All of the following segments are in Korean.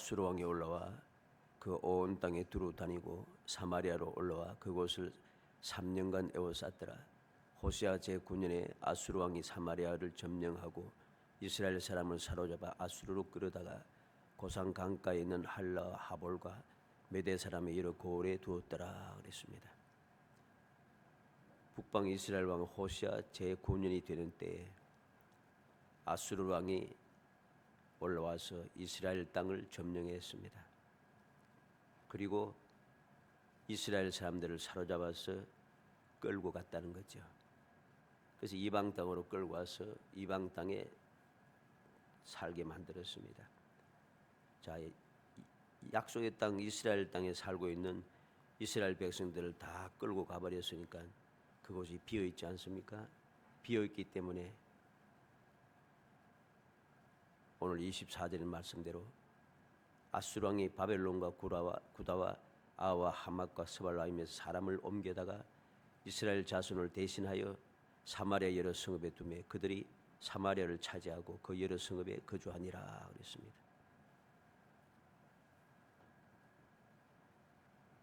아수르 왕이 올라와 그 온 땅에 두루 다니고 사마리아로 올라와 그곳을 3년간 에워쌌더라. 호시아 제9년에 아수르 왕이 사마리아를 점령하고 이스라엘 사람을 사로잡아 아수르로 끌어다가 고산 강가에 있는 할라 하볼과 메대 사람의 여러 고을에 두었더라 그랬습니다. 북방 이스라엘 왕 호시아 제9년이 되는 때에 아수르 왕이 올라와서 이스라엘 땅을 점령했습니다. 그리고 이스라엘 사람들을 사로잡아서 끌고 갔다는 거죠. 그래서 이방 땅으로 끌고 와서 이방 땅에 살게 만들었습니다. 자, 약속의 땅 이스라엘 땅에 살고 있는 이스라엘 백성들을 다 끌고 가버렸으니까 그곳이 비어있지 않습니까? 비어있기 때문에 오늘 24절의 말씀대로 아수르 왕이 바벨론과 구다와 아와 하맛과 스발라임에서 사람을 옮겨다가 이스라엘 자손을 대신하여 사마리아 여러 성읍에 두매 그들이 사마리아를 차지하고 그 여러 성읍에 거주하니라 그랬습니다.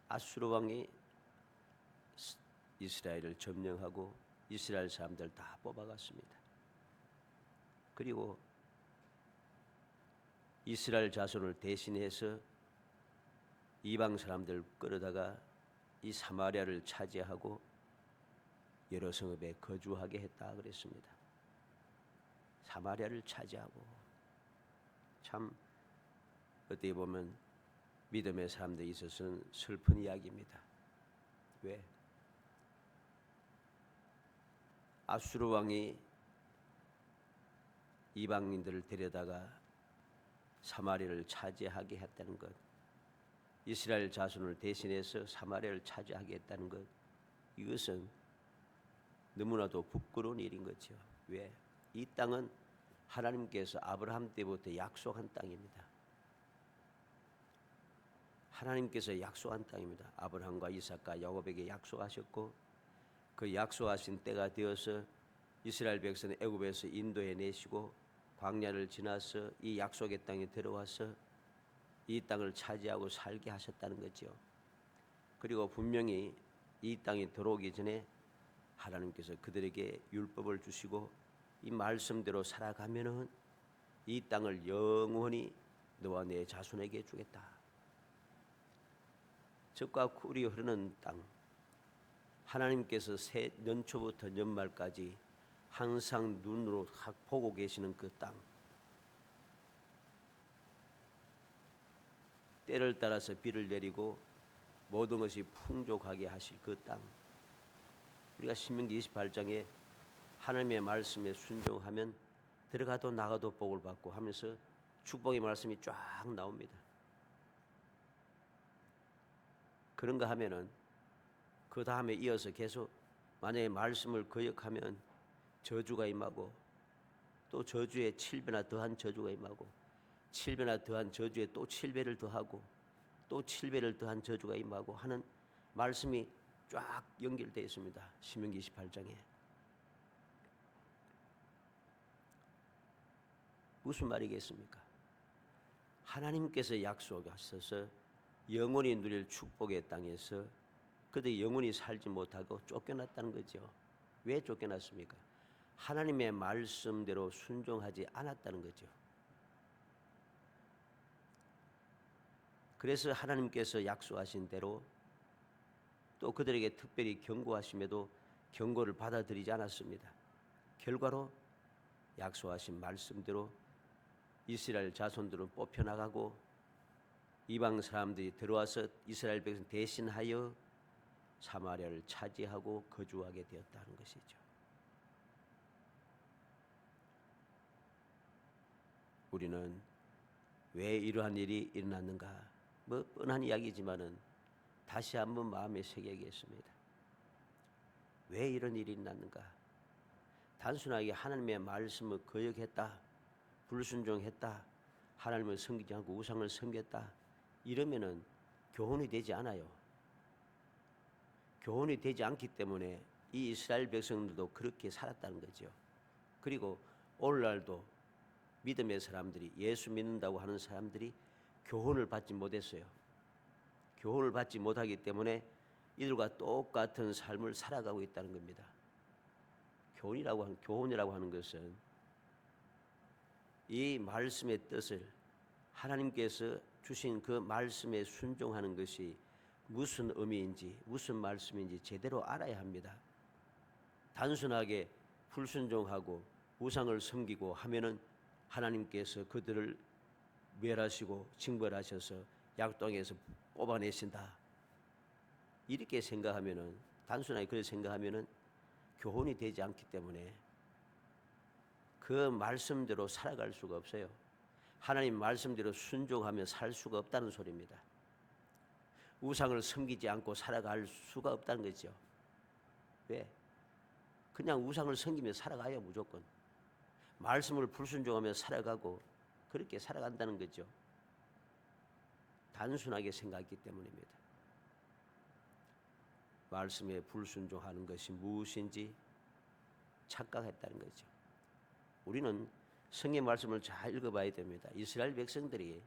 아수르 왕이 이스라엘을 점령하고 이스라엘 사람들 다 뽑아갔습니다. 그리고 이스라엘 자손을 대신해서 이방 사람들 끌어다가 이 사마리아를 차지하고 여러 성읍에 거주하게 했다 그랬습니다. 사마리아를 차지하고 참 어떻게 보면 믿음의 사람들에 있어서는 슬픈 이야기입니다. 왜? 아수르 왕이 이방인들을 데려다가 사마리아를 차지하게 했다는 것, 이스라엘 자손을 대신해서 사마리아를 차지하게 했다는 것, 이것은 너무나도 부끄러운 일인 거죠. 왜? 이 땅은 하나님께서 아브라함 때부터 약속한 땅입니다. 하나님께서 약속한 땅입니다. 아브라함과 이삭과 야곱에게 약속하셨고 그 약속하신 때가 되어서 이스라엘 백성을 애굽에서 인도해 내시고 광야를 지나서 이 약속의 땅에 들어와서 이 땅을 차지하고 살게 하셨다는 거죠. 그리고 분명히 이 땅에 들어오기 전에 하나님께서 그들에게 율법을 주시고 이 말씀대로 살아가면은 이 땅을 영원히 너와 내 자손에게 주겠다. 젖과 꿀이 흐르는 땅, 하나님께서 새 연초부터 연말까지 항상 눈으로 보고 계시는 그 땅, 때를 따라서 비를 내리고 모든 것이 풍족하게 하실 그 땅, 우리가 신명기 28장에 하나님의 말씀에 순종하면 들어가도 나가도 복을 받고 하면서 축복의 말씀이 쫙 나옵니다. 그런가 하면은 그 다음에 이어서 계속 만약에 말씀을 거역하면 저주가 임하고 또 저주에 7배나 더한 저주가 임하고 7배나 더한 저주에 또 7배를 더하고 또 7배를 더한 저주가 임하고 하는 말씀이 쫙 연결되어 있습니다. 신명기 28장에. 무슨 말이겠습니까? 하나님께서 약속하셔서 영원히 누릴 축복의 땅에서 그들이 영원히 살지 못하고 쫓겨났다는 거죠. 왜 쫓겨났습니까? 하나님의 말씀대로 순종하지 않았다는 거죠. 그래서 하나님께서 약속하신 대로 또 그들에게 특별히 경고하심에도 경고를 받아들이지 않았습니다. 결과로 약속하신 말씀대로 이스라엘 자손들은 뽑혀나가고 이방 사람들이 들어와서 이스라엘 백성 대신하여 사마리아를 차지하고 거주하게 되었다는 것이죠. 우리는 왜 이러한 일이 일어났는가? 뭐 뻔한 이야기지만은 다시 한번 마음에 새겨야겠습니다. 왜 이런 일이 일어났는가? 단순하게 하나님의 말씀을 거역했다, 불순종했다, 하나님을 섬기지 않고 우상을 섬겼다, 이러면은 교훈이 되지 않아요. 교훈이 되지 않기 때문에 이 이스라엘 백성들도 그렇게 살았다는 거죠. 그리고 오늘날도 믿음의 사람들이, 예수 믿는다고 하는 사람들이 교훈을 받지 못했어요. 교훈을 받지 못하기 때문에 이들과 똑같은 삶을 살아가고 있다는 겁니다. 교훈이라고 하는 것은 이 말씀의 뜻을 하나님께서 주신 그 말씀에 순종하는 것이 무슨 의미인지 무슨 말씀인지 제대로 알아야 합니다. 단순하게 불순종하고 우상을 섬기고 하면은 하나님께서 그들을 멸하시고 징벌하셔서 약동에서 뽑아내신다. 이렇게 생각하면은 단순하게 그렇게 생각하면은 교훈이 되지 않기 때문에 그 말씀대로 살아갈 수가 없어요. 하나님 말씀대로 순종하며 살 수가 없다는 소리입니다. 우상을 섬기지 않고 살아갈 수가 없다는 거죠. 왜? 그냥 우상을 섬기며 살아가요, 무조건. 말씀을 불순종하며 살아가고 그렇게 살아간다는 거죠. 단순하게 생각했기 때문입니다. 말씀에 불순종하는 것이 무엇인지 착각했다는 거죠. 우리는 성경 말씀을 잘 읽어봐야 됩니다. 이스라엘 백성들이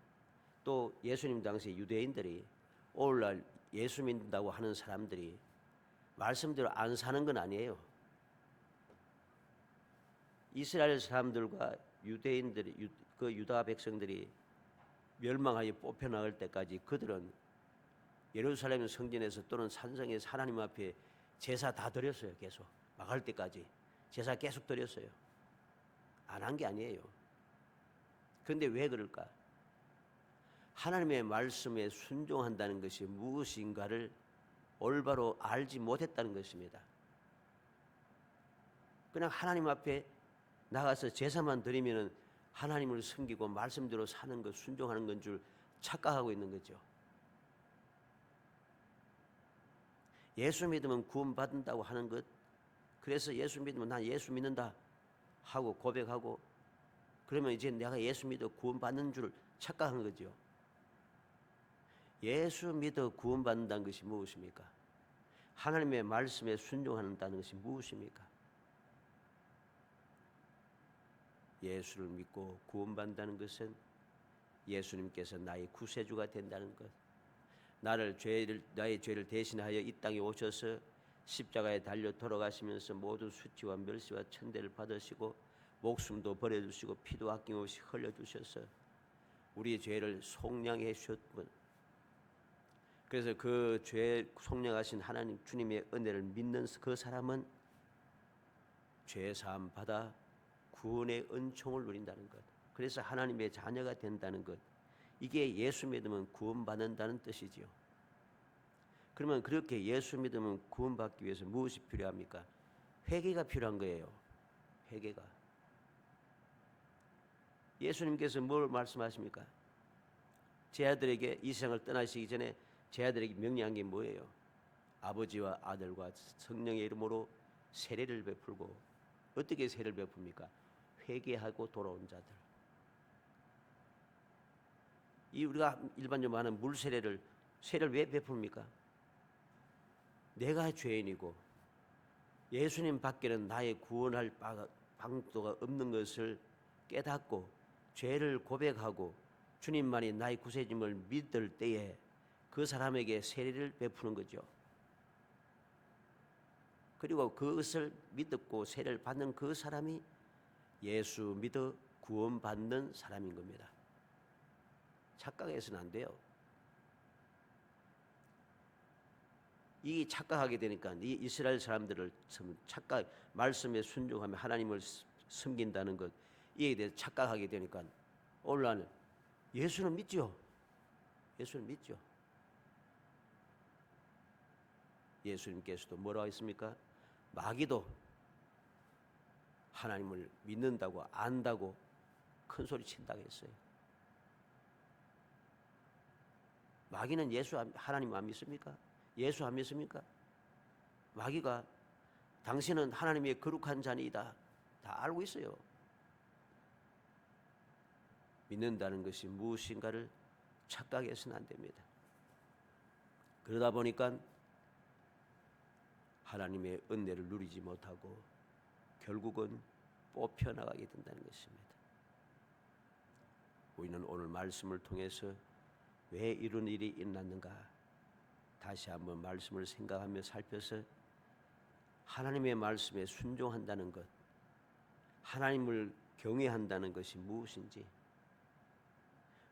또 예수님 당시 유대인들이 오늘날 예수 믿는다고 하는 사람들이 말씀대로 안 사는 건 아니에요. 이스라엘 사람들과 유대인들이 그 유다 백성들이 멸망하여 뽑혀나갈 때까지 그들은 예루살렘 성전에서 또는 산성에서 하나님 앞에 제사 다 드렸어요. 계속 막할 때까지 제사 계속 드렸어요. 안 한 게 아니에요. 그런데 왜 그럴까? 하나님의 말씀에 순종한다는 것이 무엇인가를 올바로 알지 못했다는 것입니다. 그냥 하나님 앞에 나가서 제사만 드리면은 하나님을 섬기고 말씀대로 사는 것, 순종하는 건 줄 착각하고 있는 거죠. 예수 믿으면 구원받는다고 하는 것, 그래서 예수 믿으면 난 예수 믿는다 하고 고백하고 그러면 이제 내가 예수 믿어 구원받는 줄 착각한 거죠. 예수 믿어 구원받는다는 것이 무엇입니까? 하나님의 말씀에 순종한다는 것이 무엇입니까? 예수를 믿고 구원받는다는 것은 예수님께서 나의 구세주가 된다는 것, 나의 죄를 대신하여 이 땅에 오셔서 십자가에 달려 돌아가시면서 모든 수치와 멸시와 천대를 받으시고 목숨도 버려주시고 피도 아낌없이 흘려주셔서 우리의 죄를 속량해 주셨군. 그래서 그 죄 속량하신 하나님 주님의 은혜를 믿는 그 사람은 죄 사함 받아 구원의 은총을 누린다는 것. 그래서 하나님의 자녀가 된다는 것. 이게 예수 믿으면 구원받는다는 뜻이지요. 그러면 그렇게 예수 믿으면 구원받기 위해서 무엇이 필요합니까? 회개가 필요한 거예요. 회개가. 예수님께서 뭘 말씀하십니까? 제 아들에게 이 세상을 떠나시기 전에 제 아들에게 명령한 게 뭐예요? 아버지와 아들과 성령의 이름으로 세례를 베풀고 어떻게 세례를 베풉니까? 회개하고 돌아온 자들. 이 우리가 일반적으로 하는 물 세례를 왜 베풉니까? 내가 죄인이고 예수님 밖에는 나의 구원할 방도가 없는 것을 깨닫고 죄를 고백하고 주님만이 나의 구세주임을 믿을 때에 그 사람에게 세례를 베푸는 거죠. 그리고 그것을 믿고 세례를 받는 그 사람이 예수 믿어 구원받는 사람인 겁니다. 착각해서는 안 돼요. 이 착각하게 되니까 이 이스라엘 사람들을 말씀에 순종하며 하나님을 섬긴다는 것, 이에 대해서 착각하게 되니까 오늘날 예수는 믿죠. 예수는 믿죠. 예수님께서도 뭐라고 했습니까? 마귀도 하나님을 믿는다고 안다고 큰 소리 친다고 했어요. 마귀는 하나님 안 믿습니까? 예수 안 믿습니까? 마귀가 당신은 하나님의 거룩한 자니이다. 다 알고 있어요. 믿는다는 것이 무엇인가를 착각해서는 안 됩니다. 그러다 보니까 하나님의 은혜를 누리지 못하고 결국은 뽑혀나가게 된다는 것입니다. 우리는 오늘 말씀을 통해서 왜 이런 일이 일어났는가? 다시 한번 말씀을 생각하며 살펴서 하나님의 말씀에 순종한다는 것, 하나님을 경외한다는 것이 무엇인지,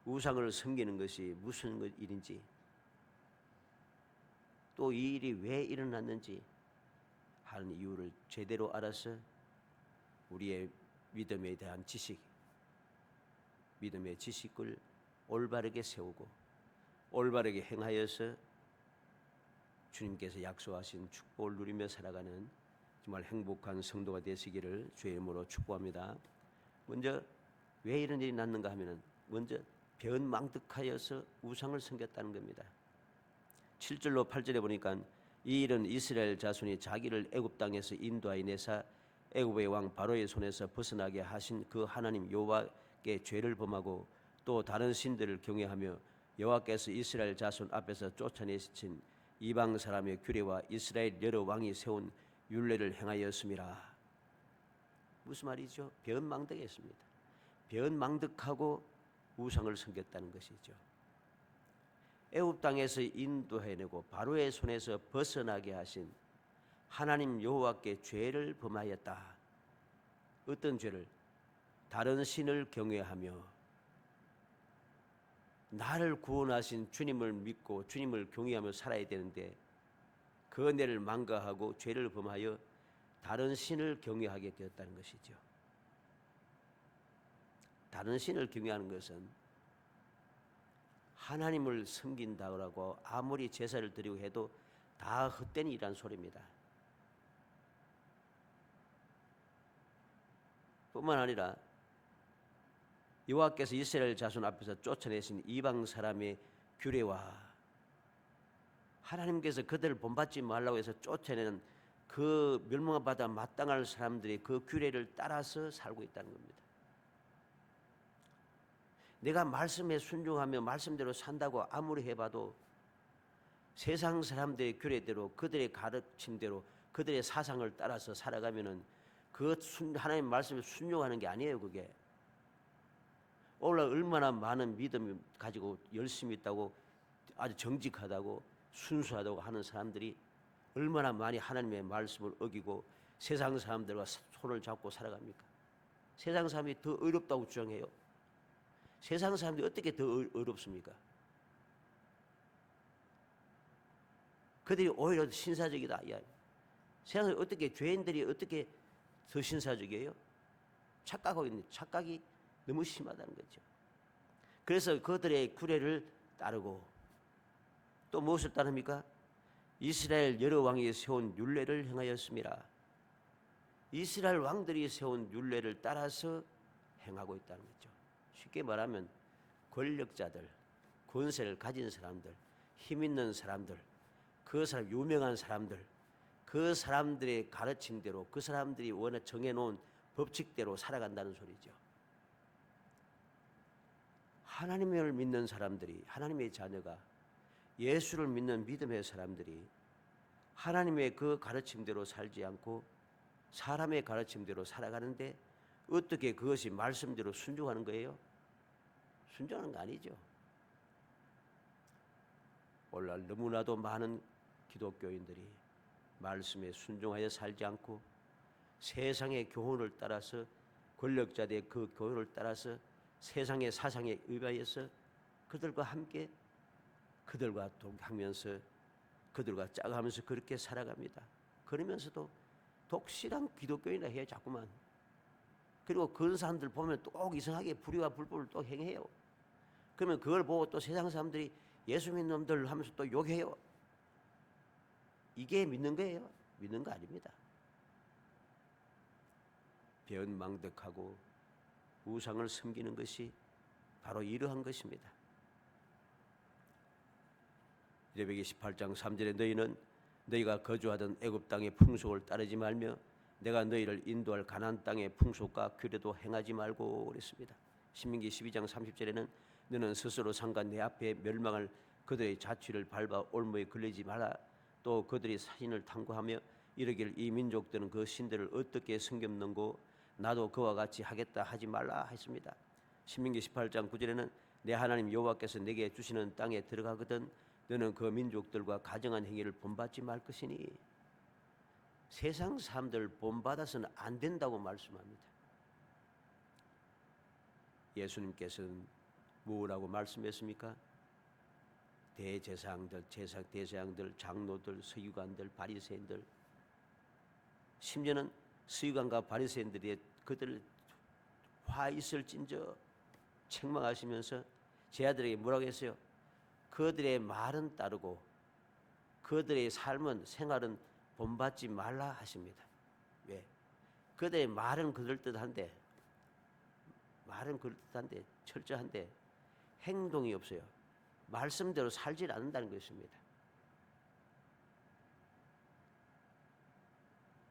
우상을 섬기는 것이 무슨 일인지, 또 이 일이 왜 일어났는지 하는 이유를 제대로 알아서 우리의 믿음에 대한 지식, 믿음의 지식을 올바르게 세우고 올바르게 행하여서 주님께서 약속하신 축복을 누리며 살아가는 정말 행복한 성도가 되시기를 주의 이름으로 축복합니다. 먼저 왜 이런 일이 났는가 하면은 먼저 변망득하여서 우상을 섬겼다는 겁니다. 7절로 8절에 보니까 이 일은 이스라엘 자손이 자기를 애굽 땅에서 인도하여 내사 애굽의 왕 바로의 손에서 벗어나게 하신 그 하나님 여호와께 죄를 범하고 또 다른 신들을 경외하며 여호와께서 이스라엘 자손 앞에서 쫓아내신 이방 사람의 규례와 이스라엘 여러 왕이 세운 율례를 행하였음이라. 무슨 말이죠? 변망득했습니다. 변망득하고 우상을 섬겼다는 것이죠. 애굽 땅에서 인도해내고 바로의 손에서 벗어나게 하신 하나님 여호와께 죄를 범하였다. 어떤 죄를? 다른 신을 경외하며 나를 구원하신 주님을 믿고 주님을 경외하며 살아야 되는데 그 은혜를 망가하고 죄를 범하여 다른 신을 경외하게 되었다는 것이죠. 다른 신을 경외하는 것은 하나님을 섬긴다고 아무리 제사를 드리고 해도 다 헛된 일이란 소리입니다. 뿐만 아니라 여호와께서 이스라엘 자손 앞에서 쫓아내신 이방 사람의 규례와 하나님께서 그들을 본받지 말라고 해서 쫓아내는 그 멸망받아 마땅할 사람들이 그 규례를 따라서 살고 있다는 겁니다. 내가 말씀에 순종하며 말씀대로 산다고 아무리 해봐도 세상 사람들의 규례대로 그들의 가르침대로 그들의 사상을 따라서 살아가면은 그 하나님 말씀에 순종하는 게 아니에요. 그게 오늘 얼마나 많은 믿음 가지고 열심히 있다고 아주 정직하다고 순수하다고 하는 사람들이 얼마나 많이 하나님의 말씀을 어기고 세상 사람들과 손을 잡고 살아갑니까? 세상 사람이 더 어렵다고 주장해요. 세상 사람들이 어떻게 더 어렵습니까? 그들이 오히려 신사적이다. 야, 세상에 어떻게 죄인들이 어떻게 더 신사적이에요? 착각하고 있는 착각이 너무 심하다는 거죠. 그래서 그들의 규례를 따르고 또 무엇을 따릅니까? 이스라엘 여러 왕이 세운 율례를 행하였습니다. 이스라엘 왕들이 세운 율례를 따라서 행하고 있다는 거죠. 쉽게 말하면 권력자들, 권세를 가진 사람들, 힘 있는 사람들, 그 사람 유명한 사람들, 그 사람들의 가르침대로 그 사람들이 원해 정해놓은 법칙대로 살아간다는 소리죠. 하나님을 믿는 사람들이, 하나님의 자녀가 예수를 믿는 믿음의 사람들이 하나님의 그 가르침대로 살지 않고 사람의 가르침대로 살아가는데 어떻게 그것이 말씀대로 순종하는 거예요? 순종하는 거 아니죠. 오늘날 너무나도 많은 기독교인들이 말씀에 순종하여 살지 않고 세상의 교훈을 따라서 권력자들의 그 교훈을 따라서 세상의 사상에 의하여서 그들과 함께 그들과 동하면서 그들과 짝하면서 그렇게 살아갑니다. 그러면서도 독실한 기독교인이라 해요. 자꾸만. 그리고 그런 사람들 보면 또 이상하게 불의와 불법을 또 행해요. 그러면 그걸 보고 또 세상 사람들이 예수 믿는 놈들 하면서 또 욕해요. 이게 믿는 거예요? 믿는 거 아닙니다. 변망덕하고 우상을 섬기는 것이 바로 이러한 것입니다. 레위기 18장 3절에 너희는 너희가 거주하던 애굽 땅의 풍속을 따르지 말며 내가 너희를 인도할 가나안 땅의 풍속과 규례도 행하지 말고 그랬습니다. 신명기 12장 30절에는 너는 스스로 삼가 내 앞에 멸망할 그들의 자취를 밟아 올무에 걸리지 마라. 또 그들이 사신을 탐구하며 이르기를 이 민족들은 그 신들을 어떻게 섬겼는고 나도 그와 같이 하겠다 하지 말라 했습니다. 신명기 18장 9절에는 내 하나님 여호와께서 내게 주시는 땅에 들어가거든 너는 그 민족들과 가정한 행위를 본받지 말 것이니 세상 사람들 본받아서는 안 된다고 말씀합니다. 예수님께서는 뭐라고 말씀했습니까? 대제사장들, 대제사장들, 장로들, 서기관들, 바리새인들, 심지어는 서기관과 바리새인들이 그들 화 있을진저 책망하시면서 제 아들에게 뭐라고 했어요? 그들의 말은 따르고 그들의 삶은 생활은 본받지 말라 하십니다. 왜? 그들의 말은 그럴듯한데 철저한데 행동이 없어요. 말씀대로 살지 않는다는 것입니다.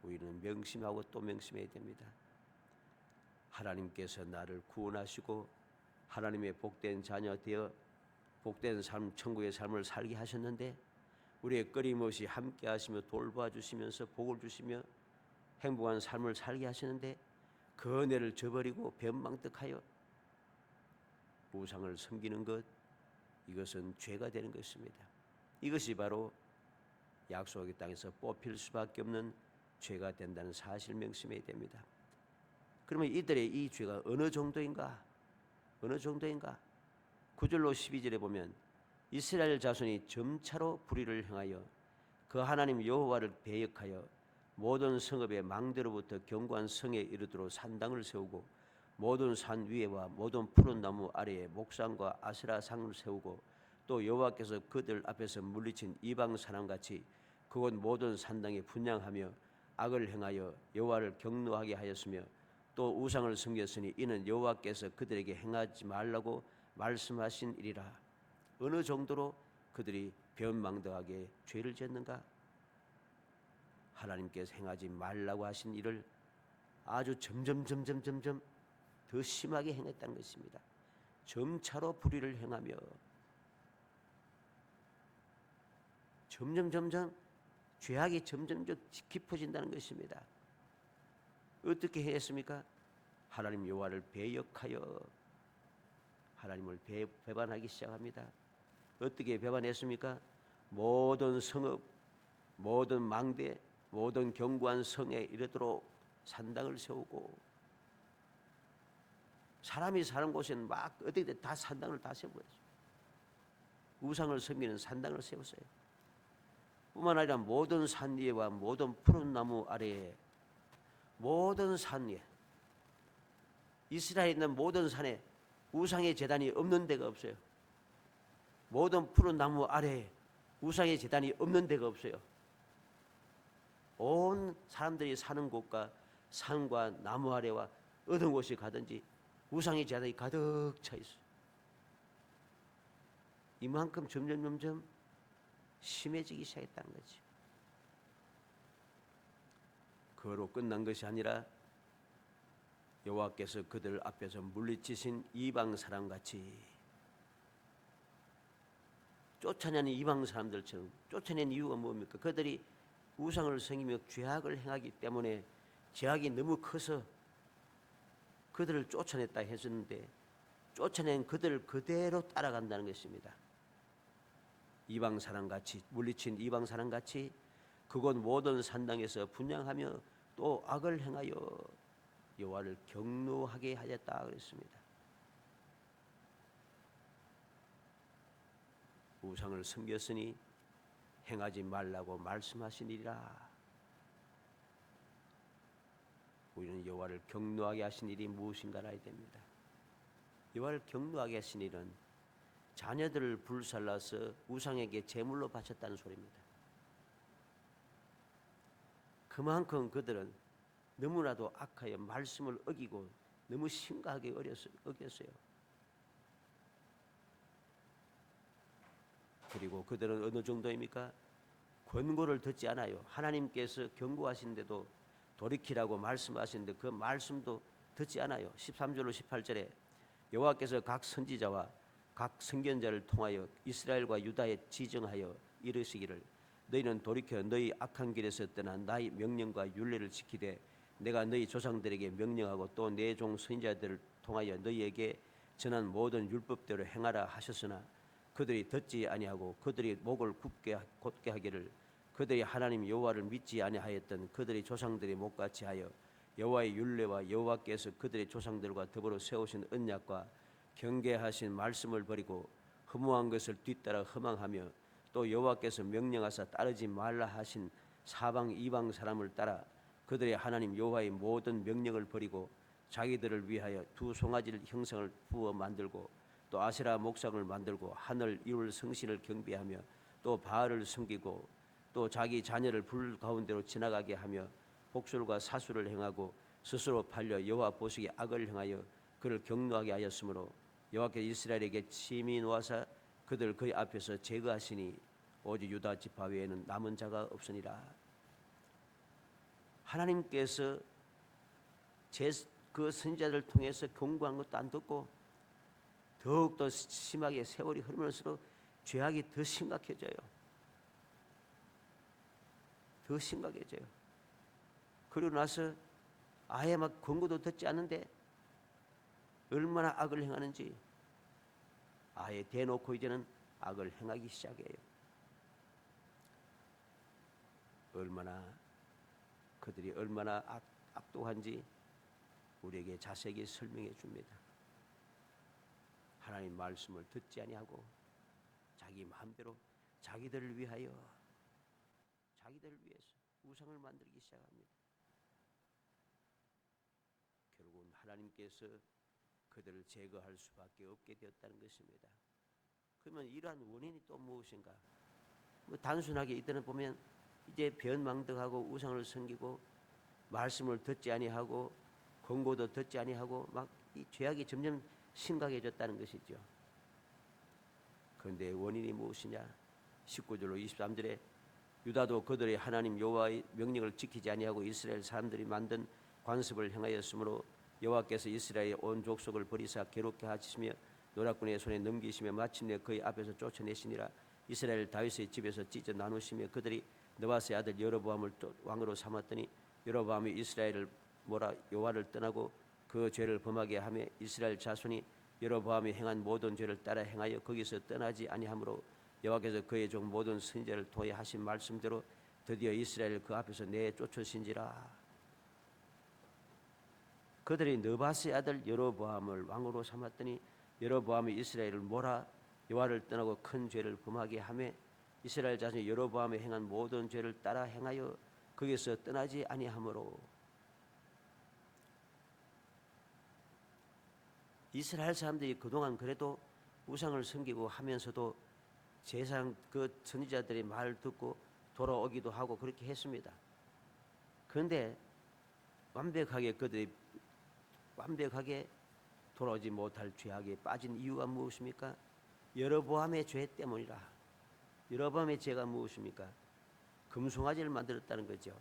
우리는 명심하고 또 명심해야 됩니다. 하나님께서 나를 구원하시고 하나님의 복된 자녀 되어 복된 삶, 천국의 삶을 살게 하셨는데 우리의 끊임없이 함께 하시며 돌봐주시면서 복을 주시며 행복한 삶을 살게 하시는데 그 은혜를 저버리고 변망덕하여 우상을 섬기는 것, 이것은 죄가 되는 것입니다. 이것이 바로 약속의 땅에서 뽑힐 수밖에 없는 죄가 된다는 사실 명심해야 됩니다. 그러면 이들의 이 죄가 어느 정도인가? 9절로 12절에 보면 이스라엘 자손이 점차로 불의를 행하여 그 하나님 여호와를 배역하여 모든 성읍의 망대로부터 견고한 성에 이르도록 산당을 세우고 모든 산 위에와 모든 푸른 나무 아래에 목상과 아세라 상을 세우고 또 여호와께서 그들 앞에서 물리친 이방 사람같이 그곳 모든 산당에 분향하며 악을 행하여 여호와를 경노하게 하였으며 또 우상을 섬겼으니 이는 여호와께서 그들에게 행하지 말라고 말씀하신 일이라. 어느 정도로 그들이 변망덕하게 죄를 짓는가? 하나님께서 행하지 말라고 하신 일을 아주 점점 더 심하게 행했다는 것입니다. 점차로 불의를 행하며 점점 죄악이 점점 깊어진다는 것입니다. 어떻게 했습니까? 하나님 여호와를 배역하여 하나님을 배반하기 시작합니다. 어떻게 배반했습니까? 모든 성읍, 모든 망대, 모든 견고한 성에 이르도록 산당을 세우고 사람이 사는 곳에는 막 어디든 다 산당을 다 세워요. 우상을 섬기는 산당을 세웠어요. 뿐만 아니라 모든 산 위에와 모든 푸른 나무 아래에 모든 산 위에 이스라엘에 있는 모든 산에 우상의 제단이 없는 데가 없어요. 모든 푸른 나무 아래에 우상의 제단이 없는 데가 없어요. 온 사람들이 사는 곳과 산과 나무 아래와 어느 곳이 가든지 우상의 제단이 가득 차 있어요. 이만큼 점점 심해지기 시작했다는 거지. 그로 끝난 것이 아니라 여호와께서 그들 앞에서 물리치신 이방 사람같이 쫓아내는 이방 사람들처럼 쫓아낸 이유가 뭡니까? 그들이 우상을 섬기며 죄악을 행하기 때문에 죄악이 너무 커서 그들을 쫓아냈다 했었는데 쫓아낸 그들을 그대로 따라간다는 것입니다. 이방 사람같이 물리친 이방 사람같이 그곳 모든 산당에서 분향하며 또 악을 행하여 여호와를 경노하게 하였다 그랬습니다. 우상을 섬겼으니 행하지 말라고 말씀하신 일이라. 우리는 여호와를 경노하게 하신 일이 무엇인가를 알아야 됩니다. 여호와를 경노하게 하신 일은 자녀들을 불살라서 우상에게 제물로 바쳤다는 소리입니다. 그만큼 그들은 너무나도 악하여 말씀을 어기고 너무 심각하게 어겼어요. 그리고 그들은 어느 정도입니까? 권고를 듣지 않아요. 하나님께서 경고하신데도 돌이키라고 말씀하시는데 그 말씀도 듣지 않아요. 13절로 18절에 여호와께서 각 선지자와 각 선견자를 통하여 이스라엘과 유다에 지정하여 이르시기를 너희는 돌이켜 너희 악한 길에서 떠나 나의 명령과 율례를 지키되 내가 너희 조상들에게 명령하고 또 내 종 선지자들을 통하여 너희에게 전한 모든 율법대로 행하라 하셨으나 그들이 듣지 아니하고 그들이 목을 곧게 하기를 그들이 하나님 여호와를 믿지 아니하였던 그들의 조상들이 목같이 하여 여호와의 율례와 여호와께서 그들의 조상들과 더불어 세우신 언약과 경계하신 말씀을 버리고 허무한 것을 뒤따라 허망하며 또 여호와께서 명령하사 따르지 말라 하신 사방 이방 사람을 따라 그들의 하나님 여호와의 모든 명령을 버리고 자기들을 위하여 두 송아지를 형상을 부어 만들고 또 아세라 목상을 만들고 하늘 이룰 성신을 경배하며 또 바알을 섬기고 또 자기 자녀를 불 가운데로 지나가게 하며 복술과 사수를 행하고 스스로 팔려 여호와 보시기에 악을 행하여 그를 경노하게 하였으므로 여호와께서 이스라엘에게 침이 놓아사 그들 그의 앞에서 제거하시니 오직 유다 지파 외에는 남은 자가 없으니라. 하나님께서 그 선지자들을 통해서 경고한 것도 안 듣고 더욱더 심하게 세월이 흐르면서 죄악이 더 심각해져요. 더 심각해져요. 그리고 나서 아예 막 권고도 듣지 않는데 얼마나 악을 행하는지 아예 대놓고 이제는 악을 행하기 시작해요. 그들이 얼마나 악독한지 우리에게 자세하게 설명해 줍니다. 하나님 말씀을 듣지 아니하고 자기 마음대로 자기들을 위하여 자기들을 위해서 우상을 만들기 시작합니다. 결국은 하나님께서 그들을 제거할 수밖에 없게 되었다는 것입니다. 그러면 이러한 원인이 또 무엇인가? 단순하게 이때는 보면 이제 변망덕하고 우상을 섬기고 말씀을 듣지 아니하고 권고도 듣지 아니하고 막 이 죄악이 점점 심각해졌다는 것이죠. 그런데 원인이 무엇이냐? 19절로 23절에 유다도 그들의 하나님 여호와의 명령을 지키지 아니하고 이스라엘 사람들이 만든 관습을 행하였으므로 여호와께서 이스라엘의 온 족속을 버리사 괴롭게 하시며 노략군의 손에 넘기시며 마침내 그의 앞에서 쫓아내시니라. 이스라엘 다윗의 집에서 찢어 나누시며 그들이 느바스의 아들 여로보암을 왕으로 삼았더니 여로보암이 이스라엘을 몰아 여호와를 떠나고 그 죄를 범하게 하며 이스라엘 자손이 여로보암이 행한 모든 죄를 따라 행하여 거기서 떠나지 아니하므로 여호와께서 그의 종 모든 선지자를 통해 하신 말씀대로 드디어 이스라엘을 그 앞에서 내쫓으신지라. 그들이 느바스의 아들 여로보암을 왕으로 삼았더니 여로보암이 이스라엘을 몰아 여호와를 떠나고 큰 죄를 범하게 하며 이스라엘 자손이 여로보암이 행한 모든 죄를 따라 행하여 거기서 떠나지 아니하므로. 이스라엘 사람들이 그동안 그래도 우상을 섬기고 하면서도 제사장 그 선지자들의 말을 듣고 돌아오기도 하고 그렇게 했습니다. 그런데 그들이 완벽하게 돌아오지 못할 죄악에 빠진 이유가 무엇입니까? 여로보암의 죄 때문이라. 여로보암의 죄가 무엇입니까? 금송아지를 만들었다는 거죠.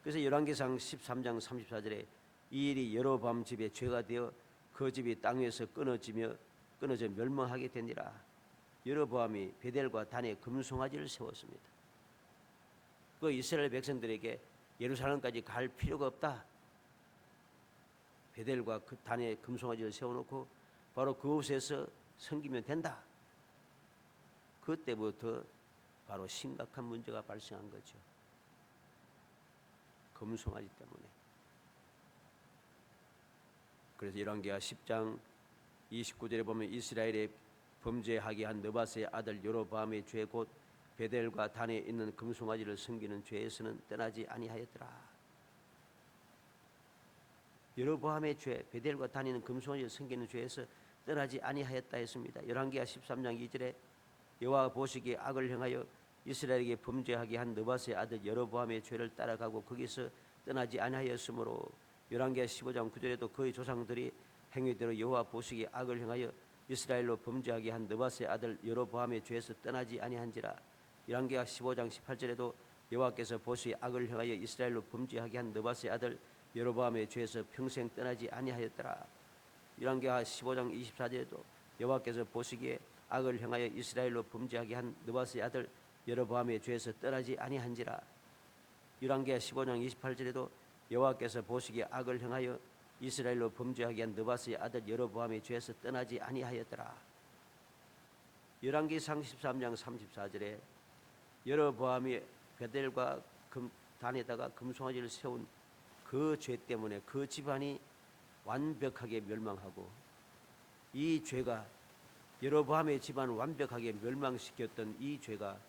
그래서 열왕기상 13장 34절에 이 일이 여로보암 집의 죄가 되어 그 집이 땅에서 끊어져 멸망하게 되니라. 여로보암이 베델과 단에 금송아지를 세웠습니다. 그 이스라엘 백성들에게 예루살렘까지 갈 필요가 없다. 베델과 그 단에 금송아지를 세워놓고 바로 그곳에서 섬기면 된다. 그때부터 바로 심각한 문제가 발생한 거죠. 금송아지 때문에. 그래서 열왕기하 10장 29절에 보면 이스라엘의 범죄하게 한 느바스의 아들 여로보암의 죄 곧 베델과 단에 있는 금송아지를 섬기는 죄에서는 떠나지 아니하였더라. 여로보암의 죄, 베델과 단에 있는 금송아지를 섬기는 죄에서 떠나지 아니하였다 했습니다. 열왕기하 13장 2절에 여호와 보시기에 악을 행하여 이스라엘에게 범죄하게 한 느바스의 아들 여로보암의 죄를 따라가고 거기서 떠나지 아니하였으므로 열왕기하 15장 9절에도 그의 조상들이 행위대로 여호와 보시기에 악을 행하여 이스라엘로 범죄하게 한 느바스의 아들 여로보암의 죄에서 떠나지 아니한지라. 열왕기하 15장 18절에도 여호와께서 보시기에 악을 행하여 이스라엘로 범죄하게 한 느바스의 아들 여로보암의 죄에서 평생 떠나지 아니하였더라. 열왕기하 15장 24절에도 여호와께서 보시기에 악을 행하여 이스라엘로 범죄하게 한 느바스의 아들 여로보암의 죄에서 떠나지 아니한지라. 열왕기하 15장 28절에도 여호와께서 보시기에 악을 행하여 이스라엘로 범죄하게 한 느바스의 아들 여로보암의 죄에서 떠나지 아니하였더라. 열왕기상 13장 34절에 여로보암이 베델과 단에다가 금송아지를 세운 그 죄 때문에 그 집안이 완벽하게 멸망하고, 이 죄가 여로보암의 집안을 완벽하게 멸망시켰던 이 죄가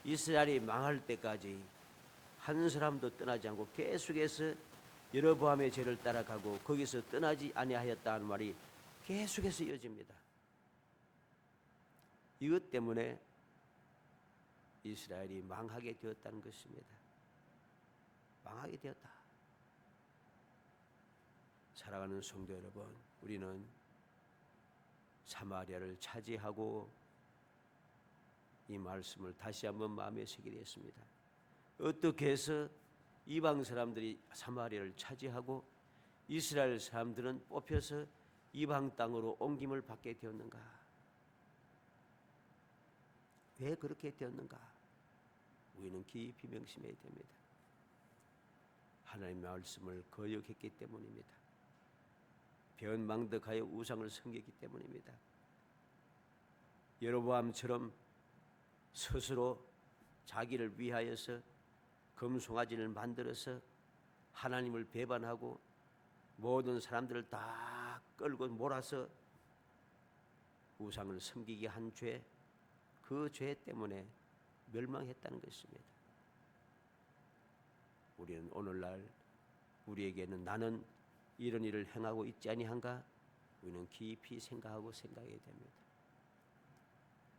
이스라엘이 망할 때까지 한 사람도 떠나지 않고 계속해서 여로보암의 죄를 따라가고 거기서 떠나지 아니하였다는 말이 계속해서 이어집니다. 이것 때문에 이스라엘이 망하게 되었다는 것입니다. 망하게 되었다. 사랑하는 성도 여러분, 우리는 사마리아를 차지하고 이 말씀을 다시 한번 마음에 새기게 됐습니다. 어떻게 해서 이방 사람들이 사마리아를 차지하고 이스라엘 사람들은 뽑혀서 이방 땅으로 옮김을 받게 되었는가? 왜 그렇게 되었는가? 우리는 깊이 명심해야 됩니다. 하나님의 말씀을 거역했기 때문입니다. 변망덕하여 우상을 섬겼기 때문입니다. 여로보암처럼 스스로 자기를 위하여서 금송아지를 만들어서 하나님을 배반하고 모든 사람들을 다 끌고 몰아서 우상을 섬기게 한 죄, 그 죄 때문에 멸망했다는 것입니다. 우리는 오늘날 우리에게는 나는 이런 일을 행하고 있지 아니한가? 우리는 깊이 생각해야 됩니다.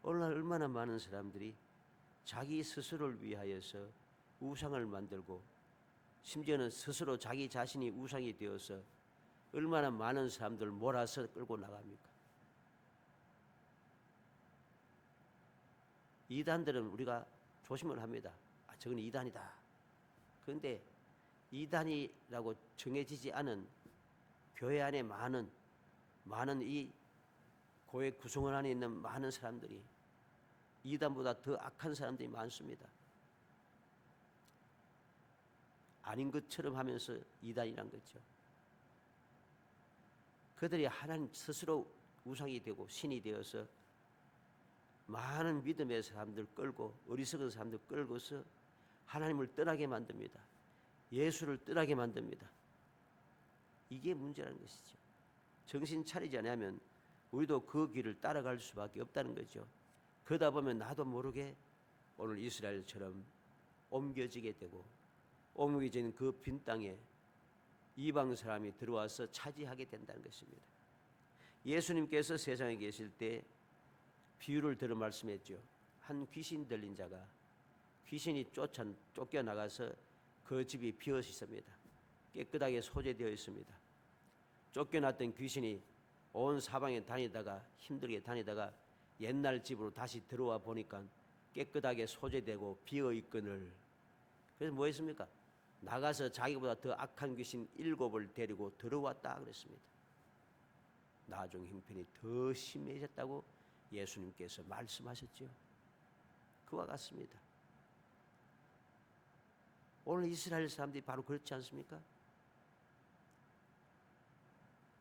오늘날 얼마나 많은 사람들이 자기 스스로를 위하여서 우상을 만들고, 심지어는 스스로 자기 자신이 우상이 되어서 얼마나 많은 사람들을 몰아서 끌고 나갑니까? 이단들은 우리가 조심을 합니다. 저건 이단이다. 그런데 이단이라고 정해지지 않은 교회 안에 많은 이 교회 구성원 안에 있는 많은 사람들이 이단보다 더 악한 사람들이 많습니다. 아닌 것처럼 하면서 이단이란 거죠. 그들이 하나님 스스로 우상이 되고 신이 되어서 많은 믿음의 사람들 끌고, 어리석은 사람들 끌고서 하나님을 떠나게 만듭니다. 예수를 떠나게 만듭니다. 이게 문제라는 것이죠. 정신 차리지 않으면 우리도 그 길을 따라갈 수밖에 없다는 거죠. 그러다 보면 나도 모르게 오늘 이스라엘처럼 옮겨지게 되고, 옮겨진 그 빈 땅에 이방 사람이 들어와서 차지하게 된다는 것입니다. 예수님께서 세상에 계실 때 비유를 들어 말씀했죠. 한 귀신 들린 자가 귀신이 쫓겨나가서 그 집이 비어 있습니다. 깨끗하게 소재되어 있습니다. 쫓겨났던 귀신이 온 사방에 다니다가 힘들게 다니다가 옛날 집으로 다시 들어와 보니까 깨끗하게 소재되고 비어 있거늘. 그래서 뭐 했습니까? 나가서 자기보다 더 악한 귀신 7을 데리고 들어왔다 그랬습니다. 나중 형편이 더 심해졌다고 예수님께서 말씀하셨죠. 그와 같습니다. 오늘 이스라엘 사람들이 바로 그렇지 않습니까?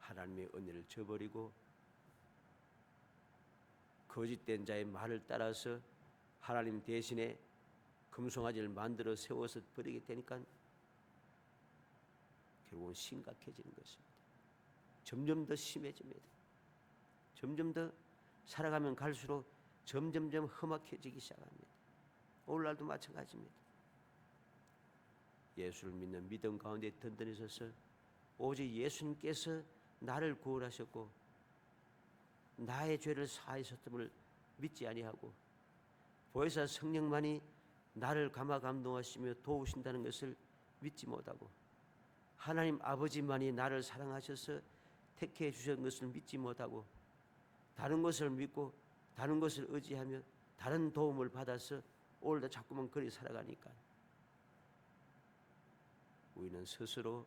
하나님의 은혜를 저버리고 거짓된 자의 말을 따라서 하나님 대신에 금송아지를 만들어 세워서 버리게 되니까 결국은 심각해지는 것입니다. 점점 더 심해집니다. 점점 더 살아가면 갈수록 점점점 험악해지기 시작합니다. 오늘날도 마찬가지입니다. 예수를 믿는 믿음 가운데 든든해져서 오직 예수님께서 나를 구원하셨고 나의 죄를 사하셨음을 믿지 아니하고 보혜사 성령만이 나를 감화 감동하시며 도우신다는 것을 믿지 못하고 하나님 아버지만이 나를 사랑하셔서 택해 주신 것을 믿지 못하고 다른 것을 믿고 다른 것을 의지하며 다른 도움을 받아서 오늘도 자꾸만 그리 살아가니까 우리는 스스로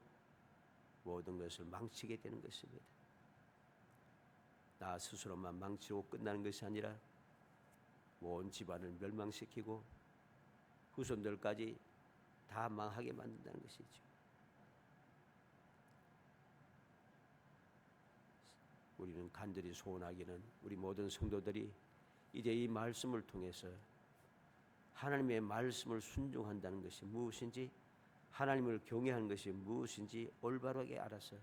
모든 것을 망치게 되는 것입니다. 나 스스로만 망치고 끝나는 것이 아니라 온 집안을 멸망시키고 후손들까지 다 망하게 만든다는 것이죠. 우리는 간절히 소원하기는 우리 모든 성도들이 이제 이 말씀을 통해서 하나님의 말씀을 순종한다는 것이 무엇인지, 하나님을 경외하는 것이 무엇인지 올바르게 알아서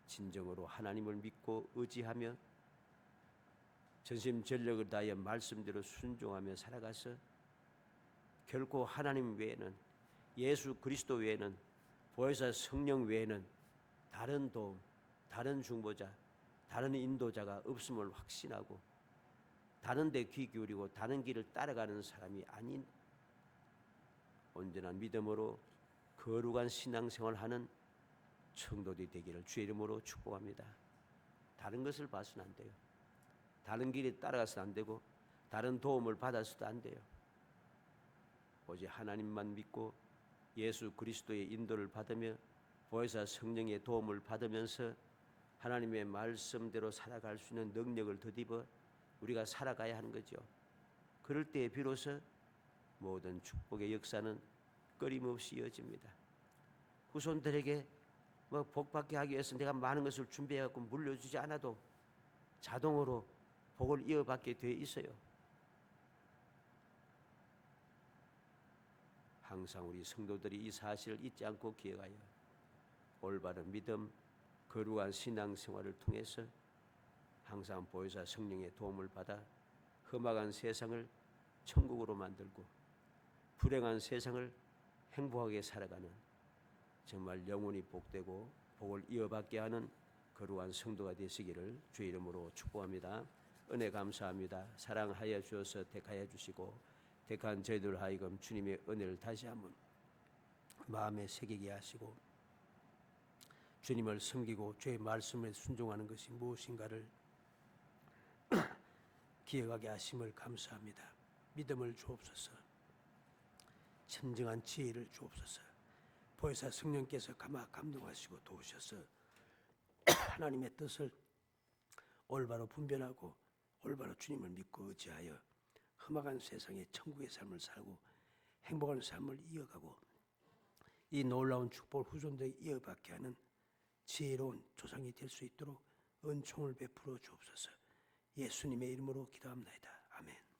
진정으로 하나님을 믿고 의지하며 전심전력을 다하여 말씀대로 순종하며 살아가서 결코 하나님 외에는, 예수 그리스도 외에는, 보혜사 성령 외에는 다른 도움, 다른 중보자, 다른 인도자가 없음을 확신하고 다른 데 귀 기울이고 다른 길을 따라가는 사람이 아닌 온전한 믿음으로 거룩한 신앙생활하는 성도들이 되기를 주의 이름으로 축복합니다. 다른 것을 봐서는 안 돼요. 다른 길에 따라가서는 안 되고 다른 도움을 받아서도 안 돼요. 오직 하나님만 믿고 예수 그리스도의 인도를 받으며 보혜사 성령의 도움을 받으면서 하나님의 말씀대로 살아갈 수 있는 능력을 덧입어 우리가 살아가야 하는 거죠. 그럴 때에 비로소 모든 축복의 역사는 끊임없이 이어집니다. 후손들에게 복받게 하기 위해서 내가 많은 것을 준비해갖고 물려주지 않아도 자동으로 복을 이어받게 되어 있어요. 항상 우리 성도들이 이 사실을 잊지 않고 기억하여 올바른 믿음, 거룩한 신앙생활을 통해서 항상 보혜사 성령의 도움을 받아 험악한 세상을 천국으로 만들고 불행한 세상을 행복하게 살아가는 정말 영원히 복되고 복을 이어받게 하는 거룩한 성도가 되시기를 주의 이름으로 축복합니다. 은혜 감사합니다. 사랑하여 주셔서 택하여 주시고 택한 저희들 하여금 주님의 은혜를 다시 한번 마음에 새기게 하시고 주님을 섬기고 주의 말씀에 순종하는 것이 무엇인가를 기억하게 하심을 감사합니다. 믿음을 주옵소서. 진정한 지혜를 주옵소서. 보혜사 성령께서 감동하시고 도우셔서 하나님의 뜻을 올바로 분별하고 올바로 주님을 믿고 의지하여 험악한 세상에 천국의 삶을 살고 행복한 삶을 이어가고 이 놀라운 축복을 후손들에게 이어받게 하는 지혜로운 조상이 될 수 있도록 은총을 베풀어 주옵소서. 예수님의 이름으로 기도합니다. 아멘.